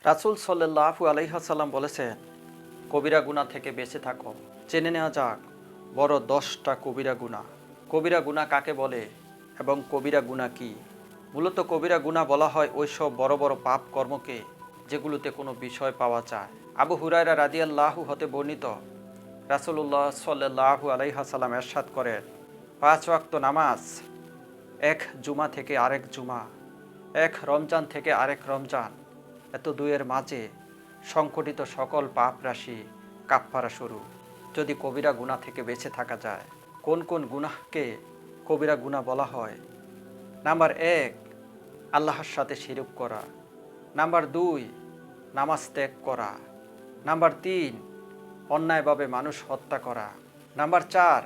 রাসূল সাল্লাল্লাহু আলাইহি ওয়াসাল্লাম বলেছেন, কবিরা গুনাহ থেকে বেঁচে থাকো। জেনে নেওয়া যাক বড় 10টা কবিরা গুনাহ। কবিরা গুনাহ কাকে বলে এবং কবিরা গুনাহ কি? মূলত কবিরা গুনাহ বলা হয় ওইসব বড় বড় পাপ কর্মকে যেগুলোতে কোনো বিষয় পাওয়া যায়। আবু হুরায়রা রাদিয়াল্লাহু হতে বর্ণিত, রাসূলুল্লাহ সাল্লাল্লাহু আলাইহি ওয়াসাল্লাম ইরশাদ করেন, 5 ওয়াক্ত নামাজ এক জুমা থেকে আরেক জুমা, এক রমজান থেকে আরেক রমজান, এত দুয়ের মাঝে সংকটিত সকল পাপ রাশি কাফফারা স্বরূপ। যদি কবিরা গুনাহ থেকে বেঁচে থাকা যায়, কোন কোন গুনাহকে কবিরা গুনাহ বলা হয়? নাম্বার 1, আল্লাহর সাথে শিরক করা। নাম্বার 2, নামাজ ত্যাগ করা। নাম্বার 3, অন্যায়ভাবে মানুষ হত্যা করা। নাম্বার 4,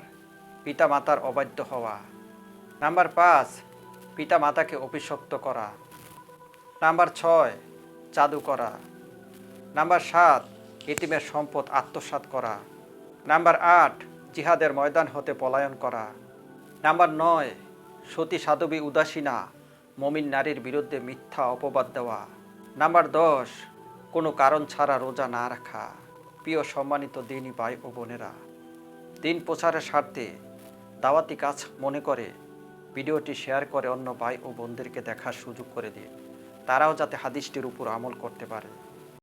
পিতা মাতার অবাধ্য হওয়া। নাম্বার 5, পিতা মাতাকে অভিশপ্ত করা। নাম্বার 6, জাদু করা। নাম্বার 7, এতিমের সম্পদ আত্মসাৎ করা। নাম্বার 8, জিহাদের ময়দান হতে পলায়ন করা। নাম্বার 9, সতী সাধবী উদাসীনা মমিন নারীর বিরুদ্ধে মিথ্যা অপবাদ দেওয়া। নাম্বার 10, কোনো কারণ ছাড়া রোজা না রাখা। প্রিয় সম্মানিত দিনী ভাই ও বোনেরা, দিন প্রচারের স্বার্থে দাওয়াতি কাজ মনে করে ভিডিওটি শেয়ার করে অন্য ভাই ও বোনদেরকে দেখার সুযোগ করে দিন, তারাও যাতে হাদিসটির উপর আমল করতে পারে।